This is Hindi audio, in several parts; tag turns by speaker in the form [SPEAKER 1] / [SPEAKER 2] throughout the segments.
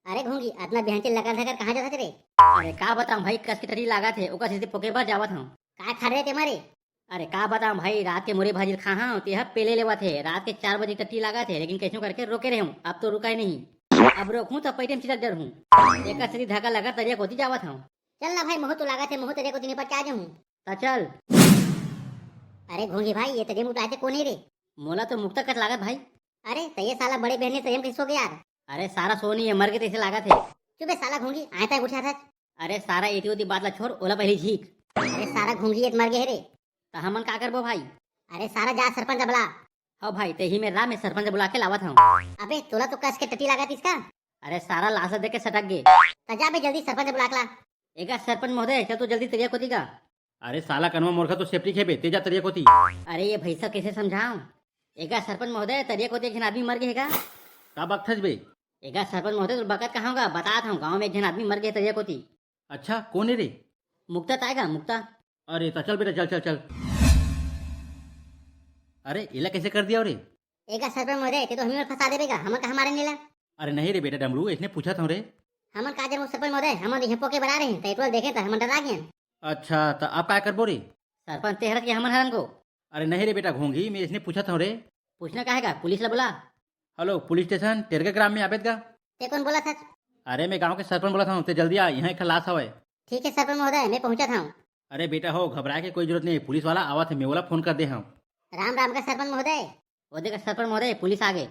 [SPEAKER 1] अरे घूंगी अपना बेहनचे लगा था कहाँ जाता रे?
[SPEAKER 2] अरे का बताऊं भाई, कस की टटी लागा थे ओका से पोके भर जावत हूँ।
[SPEAKER 1] काय खा रहे थे मारे?
[SPEAKER 2] अरे का बताऊं भाई, रात के मुरे भाजी खा हाँ तो यह पेले लेवा थे। रात के 4 बजे टट्टी लागा थे, लेकिन कैसे करके रोके रहे हूँ। अब तो रुका ही नहीं। अब रोकूं तो पैटे में डर हूँ। एक सीधी धाका लगा तरिया कोती जावत हूँ।
[SPEAKER 1] चल ना भाई, मोह तो लगा थे, मोह तेरे को दिन पर क्या जाऊँ।
[SPEAKER 2] ता चल।
[SPEAKER 1] अरे घूंगी भाई, ये तेरे मुँह थे कौन है रे?
[SPEAKER 2] मोला तो मुक्ता कट लागत भाई।
[SPEAKER 1] अरे तो ये साला बड़े बहन ने संयम कैसे हो गया यार?
[SPEAKER 2] अरे सारा सोनी है, मर के तैसे लागा थे।
[SPEAKER 1] चुप है साला घूंगी, आया था उठा था।
[SPEAKER 2] अरे सारा एटी ओती बात ला छोड़, ओला पहली झीक।
[SPEAKER 1] अरे सारा घूंगी ये मर गए रे।
[SPEAKER 2] तो हमन का करबो भाई?
[SPEAKER 1] अरे सारा जा सरपंच बुला।
[SPEAKER 2] हाँ भाई, ते ही में राम में सरपंच बुला के लावत हूँ।
[SPEAKER 1] अबे तोला तो कस के टट्टी लगा थी इसका।
[SPEAKER 2] अरे सारा लाशा देख के सटक गए।
[SPEAKER 1] तजा बे जल्दी सरपंच बुला के ला।
[SPEAKER 2] एका सरपंच महोदय, चल तो जल्दी तरिया कोती का।
[SPEAKER 3] अरे साला कनवा मूर्खा तो सेफ्टी खेपे तेजा तरिया कोती।
[SPEAKER 2] अरे ये भैसा कैसे समझाऊं? एका सरपंच महोदय, तरिया कोती एक जन आदमी मर गए का।
[SPEAKER 3] का बकथस बे?
[SPEAKER 2] एका सरपंच महोदय, तो बकत कहाँ होगा बता हूँ। गाँव में एक जन आदमी मर गए तरिया कोती।
[SPEAKER 3] अच्छा कौन है रे?
[SPEAKER 2] मुक्ता आएगा मुक्ता।
[SPEAKER 3] अरे तो चल बेटा चल चल चल। अरे इला कैसे कर दिया रे?
[SPEAKER 1] एका सरपंच महोदय ते तो हमें फंसा देवेगा, हमन का हमारे नीला।
[SPEAKER 3] अरे नहीं रे बेटा डमरू, इसने पूछा था रे।
[SPEAKER 1] हमन का जब सरपंच महोदय हमन ये पोके बना रहे हैं, तो देखे तो हमन डरा गए।
[SPEAKER 3] अच्छा तो आप क्या करबो रे?
[SPEAKER 2] सरपंच तेहरत के हमन हरन को।
[SPEAKER 3] अरे नहीं रे बेटा घोंगी, मैं इसने पूछा था रे।
[SPEAKER 2] पूछना का है पुलिस ला बुला।
[SPEAKER 3] हेलो पुलिस स्टेशन तेरगे ग्राम में आबेद का?
[SPEAKER 1] ते कौन बोला था?
[SPEAKER 3] अरे मैं गांव के सरपंच बोला था, ते जल्दी आ, यहाँ एक लाश हवे।
[SPEAKER 1] ठीक है सरपंच महोदय, मैं पहुंचा था।
[SPEAKER 3] अरे बेटा हो घबरा के कोई जरूरत नहीं, पुलिस वाला आवा थे, मैं वाला फोन कर दे हम।
[SPEAKER 1] राम राम का सरपंच महोदय।
[SPEAKER 2] वो देखा सरपंच महोदय, पुलिस आ गए।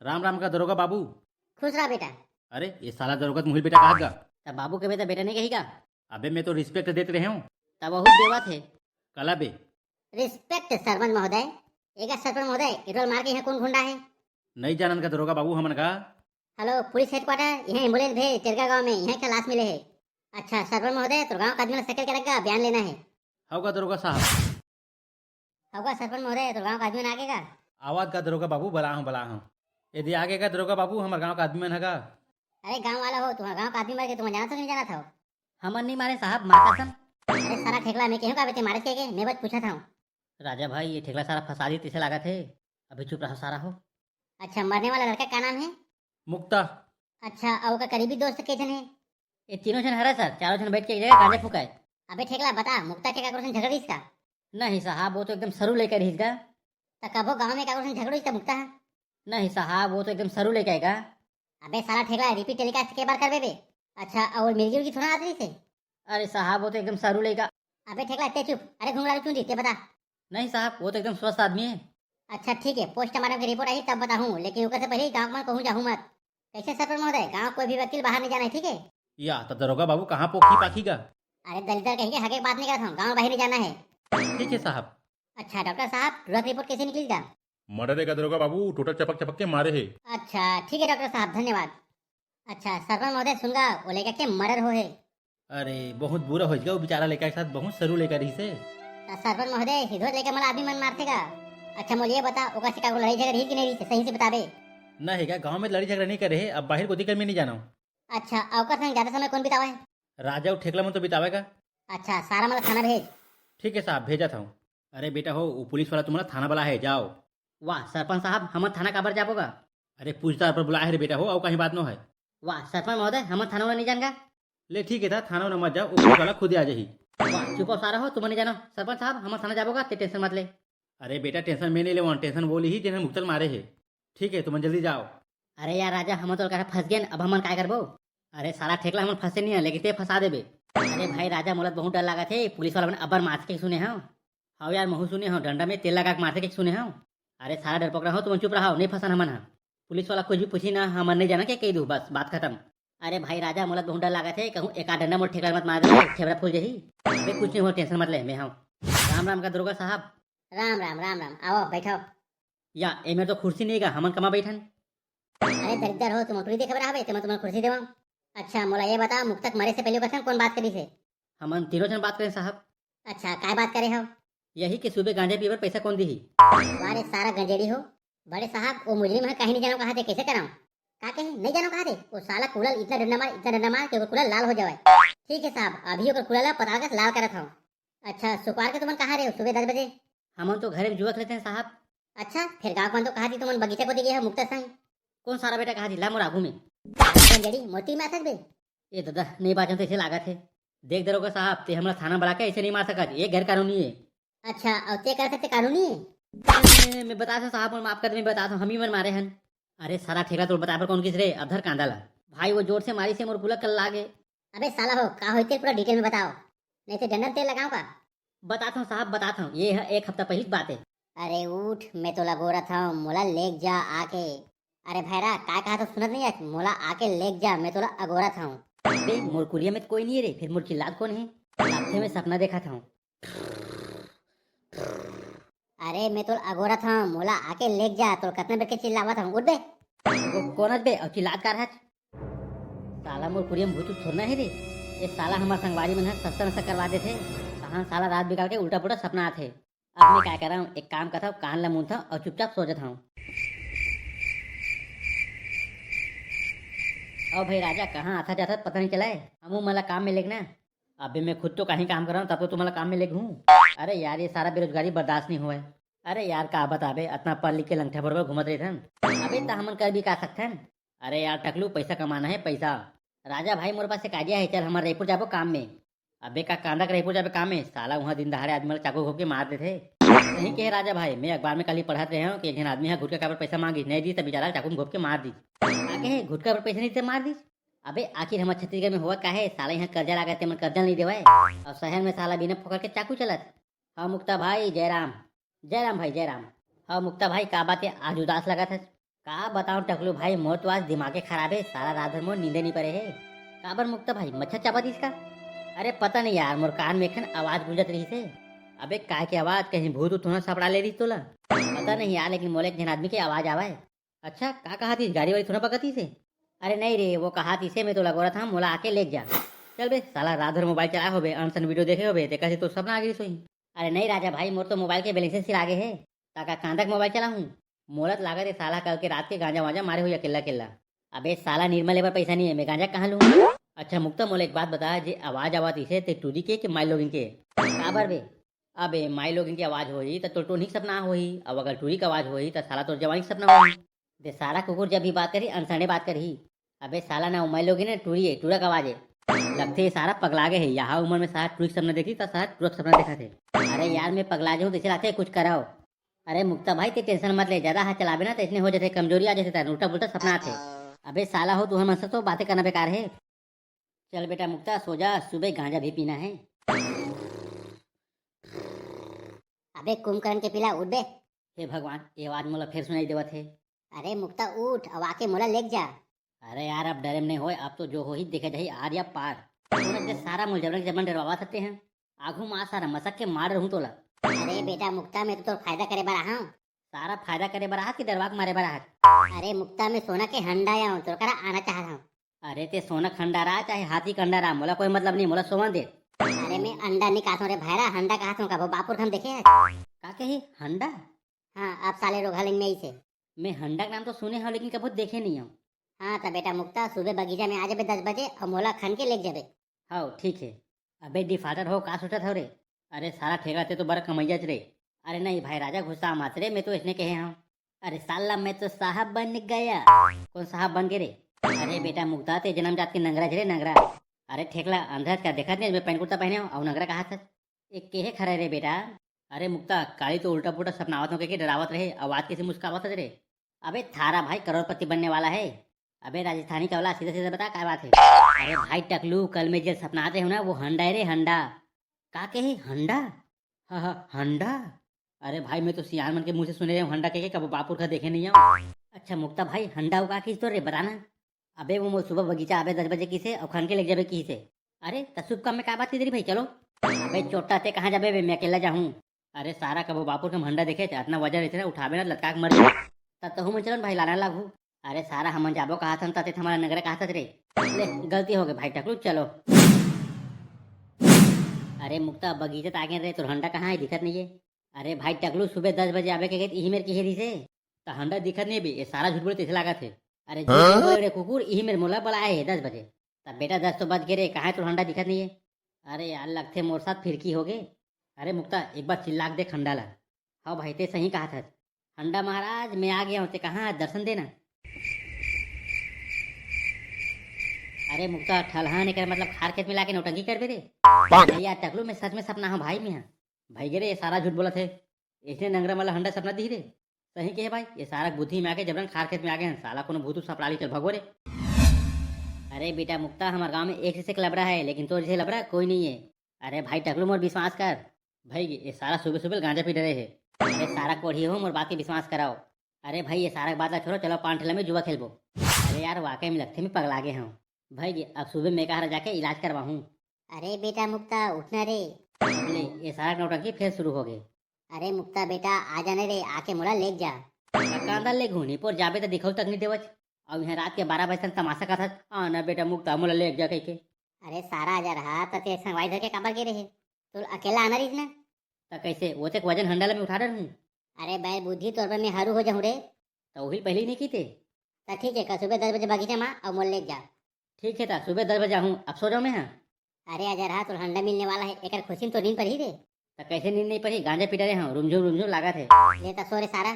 [SPEAKER 3] राम राम का दरोगा बाबू।
[SPEAKER 1] खुश रहा बेटा।
[SPEAKER 3] अरे ये साला दरोगा मुहिल बेटा कहा गा?
[SPEAKER 2] तब बाबू के बेटा बेटा नहीं कहेगा।
[SPEAKER 3] अबे मैं तो रिस्पेक्ट देते रहे हूँ।
[SPEAKER 2] तब बहुत देवा थे।
[SPEAKER 3] कला बे।
[SPEAKER 1] रिस्पेक्ट सरपंच महोदय। एका सरपंच महोदय, इधर मार के यहाँ कौन गुंडा है?
[SPEAKER 3] नहीं जानन का दरोगा बाबू हमन का।
[SPEAKER 1] हेलो पुलिस हेडक्वार्टर, यहाँ एम्बुलेंस भेज तेरगा गांव में, यहाँ का लाश मिले है। अच्छा सरपंच महोदय, तो गांव का आदमी सेकल के रखा, बयान लेना है।
[SPEAKER 3] होगा दरोगा साहब।
[SPEAKER 1] होगा सरपंच महोदय, तो गांव का आदमी आगेगा।
[SPEAKER 3] आवाज का दरोगा बाबू बला हूँ। यदि आगे का दरोगा बाबू हमारे गांव का आदमी मन है।
[SPEAKER 1] अरे गांव वाला हो, तुम्हारा गांव का आदमी मर गए, तुम्हें जाना था कि नहीं जाना था?
[SPEAKER 2] हमन नहीं मारे साहब, मार कसम।
[SPEAKER 1] अरे सारा ठेकला मैं कहूँ का बेटे मारे के मैं बस पूछा था।
[SPEAKER 2] राजा भाई, ये ठेकला सारा फंसा दी तिसे लगा थे। अभी चुप रहो सारा हो।
[SPEAKER 1] अच्छा मरने वाला लड़का क्या नाम है?
[SPEAKER 3] मुक्ता।
[SPEAKER 1] अच्छा और का करीबी दोस्त के जन है?
[SPEAKER 2] ये तीनों जन हरा सर, चारों जन बैठ के एक जगह गांजा फुकाए।
[SPEAKER 1] अबे ठेकला बता, मुक्ता के का झगड़ इसका?
[SPEAKER 2] नहीं साहब, वो तो एकदम सरू लेकर हिसगा।
[SPEAKER 1] तो कबो गांव में का झगड़ इसका मुक्ता?
[SPEAKER 2] नहीं साहब, वो तो एकदम सरू लेके आएगा।
[SPEAKER 1] अबे साला ठेकला रिपीट टेलीकास्ट के बार कर बे। अच्छा और मिर्गी की थोड़ा आदमी से?
[SPEAKER 2] अरे साहब, वो तो एकदम सरू लेगा।
[SPEAKER 1] अबे ठेकला ते चुप, अरे घुंगरा क्यों जीते बता।
[SPEAKER 2] नहीं साहब, वो तो एकदम स्वस्थ आदमी है।
[SPEAKER 1] अच्छा ठीक है, पोस्टमार्टम की रिपोर्ट आई तब बताऊँ, लेकिन ऊपर से पहले गाँव में कहूँ जाऊँ मत। कैसे सरपंच महोदय, गाँव कोई भी वकील बाहर नहीं जाना है, ठीक है?
[SPEAKER 3] या तो दरोगा बाबू कहाँ पोखी पाखी का?
[SPEAKER 1] अरे दलितर कहीं के हके बात नहीं करता हूँ, गाँव बाहर नहीं जाना है।
[SPEAKER 3] ठीक है साहब।
[SPEAKER 1] अच्छा डॉक्टर साहब, तुरंत रिपोर्ट कैसे निकलेगा?
[SPEAKER 4] मर्डर का दरोगा बाबू टोटल चपक चपक के मारे है।
[SPEAKER 1] अच्छा ठीक है डॉक्टर साहब, धन्यवाद। अच्छा सरपंच महोदय सुनगा, वो लेकर के मर्डर हो है।
[SPEAKER 3] अरे बहुत बुरा हो गया वो बेचारा लेकर के साथ, बहुत सरू लेकर ही से।
[SPEAKER 1] तो सरपंच महोदय हिधोर लेकर मला आदमी मन मारते का? अच्छा मुझे ये बता, ओका से का लड़ाई झगड़ ही कि नहीं रही, सही से बताबे।
[SPEAKER 3] ना है क्या गाँव में लड़ी झगड़ा नहीं करे है, अब बाहर को दिक्कत में नहीं जाना हूँ।
[SPEAKER 1] अच्छा अवका संग ज्यादा समय कौन बितावा है?
[SPEAKER 3] राजा और ठेकला में तो बितावेगा।
[SPEAKER 1] अच्छा सारा मतलब थाना भेज।
[SPEAKER 3] ठीक है साहब, भेजा था हूँ। अरे बेटा हो वो पुलिस वाला तुम्हारा थाना वाला है, जाओ।
[SPEAKER 2] वाह सरपंच साहब, हम थाना काबर जाबोगा?
[SPEAKER 3] अरे पूछताछ पर बुलाया है रे बेटा हो, और कहीं बात न है।
[SPEAKER 2] वाह सरपंच महोदय, हम थाना वाला नहीं जानगा।
[SPEAKER 3] ले ठीक है था, थाना न मत जाओ, वो पुलिस वाला खुद आ जाही।
[SPEAKER 2] वाह चुप सारा हो, तुम नहीं जानो। सरपंच साहब, हम थाना जाबोगा, ते टेंशन मत ले।
[SPEAKER 3] अरे बेटा टेंशन में नहीं ले, टेंशन बोली ही जिन्हें मुक्तल मारे है। ठीक है तुम जल्दी जाओ।
[SPEAKER 2] अरे यार राजा, हम तो कहा फंस गए, अब हम काय करबो? अरे सारा ठेकला हम फंसे नहीं है, लेकिन ते फंसा देबे। अरे भाई राजा, मोला बहुत डर लगा थे, पुलिस वाला अबर मार के सुने हाँ। हाँ यार महू सुने हो, डंडा में तेल लगा के मारते के सुने हो। अरे सारा डर पकड़ा हो, तुम चुप रहो, नहीं फंसा हमन। हाँ पुलिस वाला कुछ भी पूछी ना, हमन नहीं जाना क्या कह दू, बस बात खत्म। अरे भाई राजा, मोला बहुत डर लगा थे, कहूँ एक डंडा मोट ठेकला मत मार दे, ठेबरा फूल जही। अरे कुछ नहीं हो, टेंशन मत ले, मैं हूँ। राम राम का दरोगा साहब।
[SPEAKER 1] राम राम राम राम, आओ बैठो।
[SPEAKER 2] या ए मेरे तो कुर्सी नहीं गा, हमन कमा बैठन।
[SPEAKER 1] अरे दरिद्र हो, तुम टूरी देखे बराबर है, तुम्हें कुर्सी देवा। अच्छा मोला ये बता, मुक्तक मरे से पहले कसम कौन बात करी से?
[SPEAKER 2] हमन तीनों जन बात करें साहब।
[SPEAKER 1] अच्छा काय बात करे हो?
[SPEAKER 2] यही कि सुबह गांजा पीवर पैसा कौन दी?
[SPEAKER 1] वारे सारा गंजेड़ी हो। बड़े साहब वो मुजरिम है, कहीं नहीं जानो कहा थे, कैसे कराऊं? का कहे नहीं जानो कहा थे? वो साला कुलल इतना डंडा मार कि वो कुलल लाल हो जाए। ठीक है साहब, अभी ओकर कुलल पता के लाल करत हूं। अच्छा शुक्रवार के तुम कहाँ रहे हो सुबह 10 बजे?
[SPEAKER 2] हमन तो घर में जुआ खेलते हैं साहब।
[SPEAKER 1] अच्छा फिर गाँव कौन तो कहा थी तुम बगीचा को दी गई है मुक्ता संग?
[SPEAKER 2] कौन सारा बेटा कहा थी ला मोर आगू में?
[SPEAKER 1] गंजेड़ी मोती में आसक बे
[SPEAKER 2] ये दादा नहीं बाजन तो ऐसे लागत है। देख दरोगा साहब ते हमला थाना बढ़ा के ऐसे नहीं मार सकत, ये गैर कानूनी है।
[SPEAKER 1] अच्छा और ते कर सकते कानूनी है।
[SPEAKER 2] मैं बता था साहब, माफ कर दे, मैं बता था हम ही मन मारे हन। अरे सारा ठेला तो बता पर कौन किस रे अधर कांदाला भाई, वो जोर से मारी से मोर पुला कल लागे।
[SPEAKER 1] अबे साला हो का होते पूरा डिटेल में बताओ, नहीं तो डंडा तेल लगाओ का।
[SPEAKER 2] बताता हूँ साहब बताता हूँ, ये है 1 हफ्ता पहली की बात है।
[SPEAKER 1] अरे उठ, मैं तो लगो रहा था मोला लेक जा आके। अरे भैरा का कहा तो सुनत नहीं है, मोला आके लेक जा, मैं तोला अगोरा था।
[SPEAKER 2] बे मोर कुलिया में तो कोई नहीं है रे, फिर मोर चिल्लात कौन है? रात में सपना देखा था।
[SPEAKER 1] अरे मैं तो अगोरा था, मोला आके लेक जा, तो कितने बेर के चिल्लावा था। उठ बे।
[SPEAKER 2] वो कौन बे और चिल्लात का रहा? साला मोर कुलिया में भूत छोड़ना है रे। ये साला हमारे संगवारी में सस्ता नशा करवा देते, कहाँ साला रात बिगाड़ के उल्टा पुल्टा सपना आते। अब मैं क्या कर रहा हूँ, एक काम करता हूँ, कान ला मूंद था और चुपचाप सो जाता हूँ। और भाई राजा कहाँ आता जाता पता नहीं चला है, हम मला काम में लेगना। अभी मैं खुद तो कहीं काम कर रहा हूँ, तब तो तुम्हारा काम में लेग हूँ। अरे यार ये सारा बेरोजगारी बर्दाश्त नहीं हुआ है। अरे यार का बताबे, इतना पढ़ लिख के लंगठा बरबर घूमत रहे थन। अबे तो हमन कर भी का सकते हैं। अरे यार टकलू, पैसा कमाना है पैसा। राजा भाई मोरे पास एक आइडिया है, चल हमारे रायपुर जाबो काम में। अबे का कांदा का रायपुर जाबे काम में, साला वहाँ दिन दहाड़े आदमी चाकू घोप के मार देते। नहीं कहे राजा भाई, मैं अखबार में कल ही पढ़ाते रहे हूँ कि एक जन आदमी है घुटका का पैसा मांगी, नहीं दी तो बेचारा चाकू घोप के मार दी। आगे घुटका पर पैसा नहीं दे मार दी। अबे आखिर हमारे छत्तीसगढ़ में हुआ का है, साला यहाँ कर्जा लगा मन कर्जा नहीं देवाए, और शहर में साला बिना पकड़ के चाकू चलत। हाँ मुक्ता भाई जयराम, जयराम भाई जयराम। हाँ मुक्ता भाई का बात है, आज उदास लगा था। का बताऊं टकलू भाई, मोर तो आज दिमागे खराब है, सारा रात भर मोर नींदे नहीं पड़े है। काबर मुक्ता भाई मच्छर चापा दी इसका? अरे पता नहीं यार, मोर कान में खन आवाज गूंजत रही से। अबे काय की आवाज, कहीं भूत उत थोड़ा सपड़ा ले रही तोला? पता नहीं यार, लेकिन मोले एक जन आदमी की आवाज आवाए। अच्छा का कहा थी, गाड़ी वाड़ी थोड़ा पकती से? अरे नहीं रे, वो कहा थी से मैं तो लगो रहा था मोला आके लेक जा। चल बे साला रात भर मोबाइल चला हो बे, अनसन वीडियो देखे हो बे, देखा तो सपना आ गई सोई। अरे नहीं राजा भाई, मोर तो मोबाइल के बैलेंस सिर आगे है, ताका कांदक मोबाइल चला हूँ। मोलत लागत है साला कल के रात के गांजा वांजा मारे हुई अकेला अकेला। अबे साला निर्मल लेबर पैसा नहीं है, मैं गांजा कहाँ लूँ? अच्छा मुक्ता मोला एक बात बता, जे आवाज आवाज इसे ते टूरी के माई लोगिन के काबर बे? अबे माई लोगिन की आवाज होई तो टोनी के सपना होई, अब अगर टूरी की आवाज होई तो साला तो जवानी के सपना होई। दे सारा कुकुर जब भी बात करी अनसने बात करी। अबे साला ना माई लोगिन है टूरी है, टूरा का आवाज है। लगते है सारा पगला गए है, यहाँ उम्र में सारा टूरी सपना देखी तो सारा टूरा सपना देखा थे। अरे यार मैं पगला जाऊँ तो चलाते कुछ कराओ। अरे मुक्ता भाई ते टेंशन मत ले, ज्यादा हाथ चलाबे ना तो इसने हो जाते कमजोरी आ जाते, उल्टा पुल्टा सपना आते। अबे साला हो तू हम तो बातें करना बेकार है। चल बेटा मुक्ता सो जा, सुबह गांजा भी पीना है।
[SPEAKER 1] अबे कुंभकर्ण के पिला, उठ बे।
[SPEAKER 2] हे भगवान, ये आवाज मोला फिर सुनाई देवत है।
[SPEAKER 1] अरे मुक्ता उठ, अब आके मोला लेक जा।
[SPEAKER 2] अरे यार अब डरे में नहीं होए, अब तो जो हो ही देखे जाही आर या पार। सारा मुल जबरन जबरन डरवा सकते हैं, आगू माँ सारा मसक के मार रहूं तोला।
[SPEAKER 1] अरे बेटा मुक्ता, मैं तो फायदा करे बरा हूँ।
[SPEAKER 2] सारा फायदा करे बराहत कि दरवाक मारे बराहत?
[SPEAKER 1] अरे मुक्ता मैं सोना के हंडा आया हूँ, तो करा आना चाह रहा हूँ।
[SPEAKER 2] अरे ते सोना खंडारा चाहे हाथी कंडारा, मोला कोई मतलब नहीं, मोला सोना दे।
[SPEAKER 1] अरे मैं अंडा नहीं खाता रे भाईरा, हंडा कहा का वो बापुर हम देखे हैं।
[SPEAKER 2] का कही हंडा?
[SPEAKER 1] हाँ अब साले रोघालिंग में ही से।
[SPEAKER 2] मैं हंडा का नाम तो सुने हूँ लेकिन कभी देखे नहीं हूँ।
[SPEAKER 1] हाँ तो बेटा मुक्ता सुबह बगीचा में आ जाबे 10 बजे और मोला खन के लेक जाबे।
[SPEAKER 2] हाँ ठीक है। अबे डिफाल्टर हो का सोचा था रे? अरे सारा ठेका ते तो बड़ा कमैया रे। अरे नहीं भाई राजा गुस्सा मत रे, मैं तो इसने कहे हूँ। अरे साला मैं तो साहब बन गया। कौन साहब बन गए रे? अरे बेटा मुक्ता ते जन्म जात के नंगरा रे नंगरा। अरे ठेकला अंधा का देखा नहीं, मैं पैंट कुर्ता पहने हूँ और नंगरा कहा था एक के खड़ा रे बेटा। अरे मुक्ता काली तो उल्टा पुल्टा सपनावत हो के डरावत रहे, आवाज कैसे मुस्कावत रे? अबे थारा भाई करोड़पति बनने वाला है। अबे राजस्थानी चौला सीधा सीधा बता क्या बात है? अरे भाई टकलू, कल में जो सपनाते हो ना वो हंडा है रे हंडा। का कहे हंडा? हाँ हाँ हंडा। अरे भाई मैं तो सियान मन के मुंह से सुने रहे हूँ हंडा के कब बापुर का देखे नहीं हूँ। अच्छा मुक्ता भाई हंडा उगा किस तो रे बताना। अबे वो सुबह बगीचा अबे 10 बजे की से और खन के ले जाबे की से। अरे तसुब काम में क्या बात की भाई चलो। अबे चोटा ते कहाँ जाबे बे, मैं अकेला जाऊँ? अरे सारा कबो बापुर का हंडा देखे इतना वजन रहते ना, उठाबे ना लटका के मर जाए। तब तो हूँ चलो भाई लाना लागू। अरे सारा हम जाबो कहा था तते हमारा नगर कहा था रे। ले गलती हो गई भाई टकलू चलो। अरे मुक्ता बगीचा आगे रहे तो हंडा कहाँ है, दिखत नहीं है। अरे भाई टकलू सुबह 10 बजे आबे के यही मेरे की से तो हंडा दिखत नहीं भी, ये सारा झूठ बोले तैसे लगा थे। अरे झूठ बोले रे कुकुर, यही मेरे मोला बोला है 10 बजे। तब बेटा 10 तो बज गए रे, कहाँ तो हंडा दिखत नहीं है। अरे यार लगते मोर साथ फिरकी हो गए। अरे मुक्ता एक बार चिल्ला दे खंडा ला। हाँ भाई ते सही कहा था, हंडा महाराज मैं आ गया हूँ, ते कहाँ दर्शन देना। अरे मुक्ता ठलहा नहीं कर मतलब खार खेत में लाके नौटंकी कर रे। नहीं यार टकलू मैं सच में सपना हूँ भाई मैं भाई गे रे ये सारा झूठ बोला थे। इसने नंगरा वाला हंडा सपना दी रे। सही के है भाई ये सारा बुद्धि में आके जबरन खार खेत में आ गए हैं साला कोनो भूतू सपड़ा ली चल भगो रे। अरे बेटा मुक्ता हमारे गांव में एक से एक लबड़ा है लेकिन तो जैसे लबड़ा कोई नहीं है। अरे भाई टकलू मोर विश्वास कर भाई ये सारा सुबह सुबह गांजा पी रहे है। अरे सारा कोढ़ी हो मोर बात के विश्वास कराओ। अरे भाई ये सारा बात छोड़ो चलो पान ठेला में जुआ खेलबो। अरे यार वाकई में लगते में पगला गए हूँ भाई जी अब सुबह मैं कहा जाके इलाज करवाऊँ।
[SPEAKER 1] अरे बेटा मुक्ता उठना रे।
[SPEAKER 2] ले ये सारा नौटंकी फिर शुरू हो गए।
[SPEAKER 1] अरे मुक्ता बेटा आ जाने रे आके मोला लेक जा।
[SPEAKER 2] कांदा ले घूनी पर जाबे तो दिखाऊ तक नहीं देवच। अब यहाँ रात के 12 बजे तक तमाशा का था आना बेटा मुक्ता मोला लेक जा कह के।
[SPEAKER 1] अरे सारा आ जा रहा तो तेरे संगवाई धर के काबर के रहे तू अकेला आना रही ना।
[SPEAKER 2] तो कैसे वो तक वजन हंडाला में उठा रहा हूँ।
[SPEAKER 1] अरे बैल बुद्धि तौर पर मैं हरू हो जाऊँ रे।
[SPEAKER 2] तो वही पहले ही नहीं की थे।
[SPEAKER 1] तो ठीक है कल सुबह 10 बजे बगीचा में और मोल लेक जा।
[SPEAKER 2] ठीक है था सुबह 10 बजे हूँ अब सो जाओ मैं। हाँ
[SPEAKER 1] अरे आ जा रहा तो हंडा मिलने वाला है एक खुशी में तो नींद पड़ी रे।
[SPEAKER 2] तो कैसे नींद नहीं पड़ी गांजा पीटा रहे हैं रुमझुम लगा थे।
[SPEAKER 1] लेता सो रे सारा।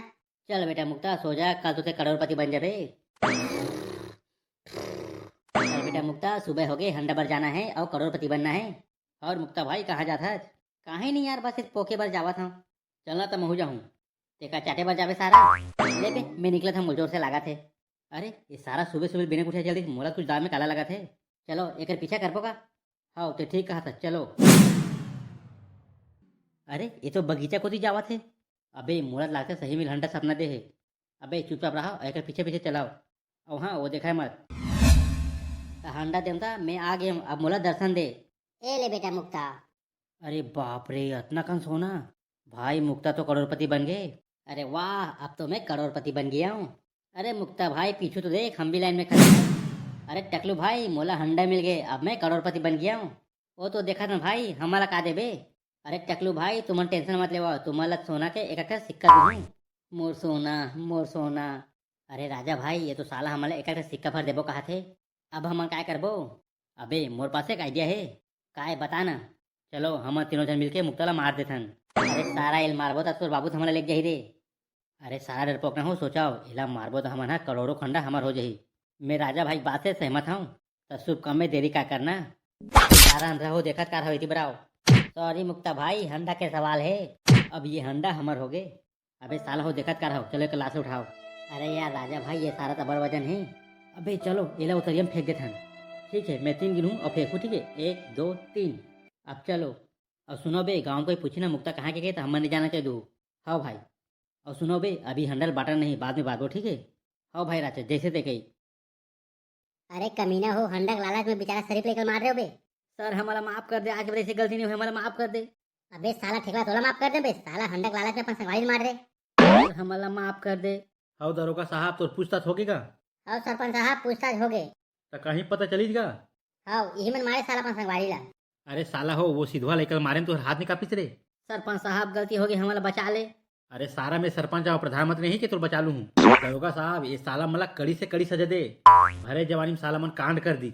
[SPEAKER 2] चल बेटा मुक्ता सो जा कल तुझे करोड़पति बन जाबे। चल बेटा मुक्ता सुबह हो गए हंडा पर जाना है और करोड़पति बनना है। और मुक्ता भाई कहाँ जाता है। कहीं नहीं यार बस एक पोके बार जावा था। चलना तो मैं हो जाऊँ तेका चाटे बार जावे सारा। ले बे मैं निकला था मुलजोर से लगा थे। अरे ये सारा सुबह सुबह बिना उठे जल्दी मोला कुछ दाल में काला लगा थे। चलो एक पीछा कर पोगा। हाँ तो ठीक कहा था चलो। अरे ये तो बगीचा को दी जावा थे। अबे मुरत लागते सही में घंटा सपना दे है। अबे चुपचाप रहो एक पीछे पीछे चलाओ। और हाँ वो देखा है मत हंडा देमता मैं आ गया अब मोला दर्शन दे।
[SPEAKER 1] ए ले बेटा मुक्ता।
[SPEAKER 2] अरे बाप रे इतना कम सोना भाई मुक्ता तो करोड़पति बन गए। अरे वाह अब तो मैं करोड़पति बन गया हूँ। अरे मुक्ता भाई पीछू तो देख हम भी लाइन में खड़े हैं। अरे टकलू भाई मोला हंडा मिल गए अब मैं करोड़पति बन गया हूँ। वो तो देखा था भाई हमारा का देबे। अरे टकलू भाई तुम टेंशन मत लेवा तुम्हारा सोना के एक एक सिक्का दूँ। मोर सोना। अरे राजा भाई ये तो साला हमारे एक एक सिक्का भर देबो कहा थे। अब हम क्या करबो। अबे मोर पास एक आइडिया है काय बताना। चलो हम तीनों जन मिलके मुक्तला मार देथन। अरे सारा इल मारबो तो बाबू हमारा लेके जाही रे। अरे सारा डरपोक ना हो सोचाओ इला मारबो तो हमारा करोड़ों खंडा हमार हो जाही। मैं राजा भाई बात से सहमत हूँ तो शुभ काम में देरी का करना। सारा अंधरा हो देखा कार हुई थी बराओ। सॉरी मुक्ता भाई हंडा के सवाल है अब ये हंडा हमार हो गए। अबे साला हो देखा कार हो चलो एक लाश उठाओ। अरे यार राजा भाई ये सारा तो बड़ वजन है। अबे चलो इला उतरियम फेंक देथन। ठीक है मैं 3 गिनूँ और फेंकू ठीक है 1 2 3। अब चलो और सुनो बे गाँव कोई पूछी ना मुक्ता कहाँ के गए तो हम नहीं जाना चाहिए दू। हाँ भाई और सुनो बे अभी हंडल बांटा नहीं बाद में बात हो ठीक है। हाँ भाई राजा जैसे देखे।
[SPEAKER 1] अरे कमीना हो हंडक लालच में बेचारा शरीफ लेकर मार रहे हो बे।
[SPEAKER 2] सर हमारा माफ कर दे आज वजह से गलती नहीं हुई हमारा माफ कर दे।
[SPEAKER 1] अबे साला ठेकला तोला माफ कर दे बे साला हंडक लालच में अपन संगवारी मार रहे।
[SPEAKER 2] सर हमारा माफ कर दे।
[SPEAKER 3] हाउ दरोगा साहब तो पूछताछ होगेगा।
[SPEAKER 1] और सरपंच साहब पूछताछ हो गए।
[SPEAKER 3] तो कहीं पता चलीगा।
[SPEAKER 1] हाँ यही मन मारे साला अपन संगवारी ला।
[SPEAKER 3] अरे साला हो वो सिधवा लेकर मारे तो हाथ में कापिस रे।
[SPEAKER 2] सरपंच साहब गलती होगी हमारा बचा ले।
[SPEAKER 3] अरे सारा मैं सरपंच और प्रधानमंत्री नहीं कि तो बचा लू हूँ। दरोगा साहब ये साला मला कड़ी से कड़ी सजा दे। भरे जवानी में साला मन कांड कर दी।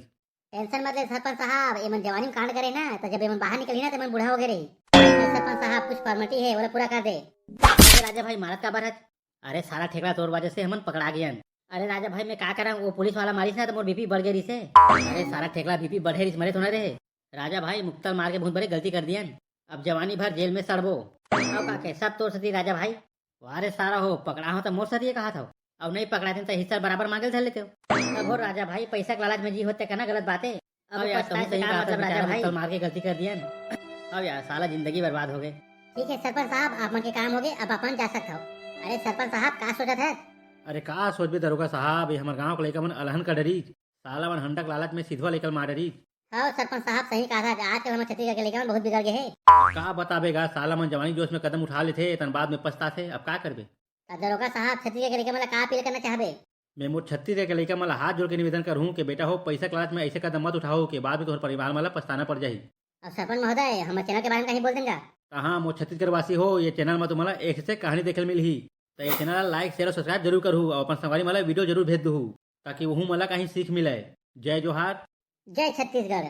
[SPEAKER 1] टेंशन मत ले सरपंच साहब ये मन जवानी में कांड करे ना तो जब ये मन बाहर निकली ना तो मन बूढ़ा हो गए रही। सरपंच साहब कुछ फॉर्मेलिटी है वो पूरा कर दे।
[SPEAKER 2] अरे राजा भाई मारत का बरत। अरे सारा ठेकड़ा तोर वजह से हमन पकड़ा गया। अरे राजा भाई मैं क्या करा वो पुलिस वाला मारिस ना तो मोर बीपी बढ़ गई से। अरे सारा ठेकड़ा बीपी बढ़े रिस मरे तो ना रहे। राजा भाई मुक्तल मार के बहुत बड़े गलती कर दिया। अब जवानी भर जेल में सड़बो। अब काके सब तोर सती राजा भाई। वारे सारा हो पकड़ा हो तो मोर सती कहा था। अब नहीं पकड़ा थे तो हिस्सा बराबर मांगे धर लेते हो। अब हो राजा भाई पैसा के लालच में जी होते कहना गलत बात है। अब यार तुम सही कहा मतलब राजा भाई मार के गलती कर दिया। अब यार साला जिंदगी बर्बाद हो गए।
[SPEAKER 1] ठीक है सरपंच साहब आप मन के काम हो गए अब अपन जा सकते हो। अरे सरपंच साहब का सोचा था।
[SPEAKER 3] अरे का सोच बे दरोगा साहब ये हमारे गाँव को लेकर मन अलहन का डरी। साला मन हंडक लालच में सिधवा लेकर मार डरी।
[SPEAKER 1] हाँ सरपंच साहब सही कहा था आजकल हम छत्तीसगढ़ के लेकर बहुत बिगड़ गए है।
[SPEAKER 3] का बताबेगा साला मन जवानी जोश में कदम उठा लेते तन बाद में पछता थे अब का करबे।
[SPEAKER 1] दरोगा साहब छत्तीसगढ़ के लेकर मतलब का अपील करना चाहबे।
[SPEAKER 3] मैं मोर छत्तीसगढ़ के लेकर मला हाथ जोड़ के निवेदन करूँ कि बेटा हो पैसा के लालच में ऐसे कदम मत उठाओ कि बाद में तुम्हारे परिवार मला पछताना पड़ जाही।
[SPEAKER 1] अब सरपंच महोदय हम चैनल के बारे में कहीं बोल देंगे।
[SPEAKER 3] कहाँ मोर छत्तीसगढ़ वासी हो ये चैनल में तुम्हारा एक से कहानी देखे मिलही तो ये चैनल लाइक शेयर और सब्सक्राइब जरूर करूँ और अपन संगवारी मला वीडियो जरूर भेज दूँ ताकि वहू मला कहीं सीख मिले। जय जोहार
[SPEAKER 1] जय छत्तीसगढ़।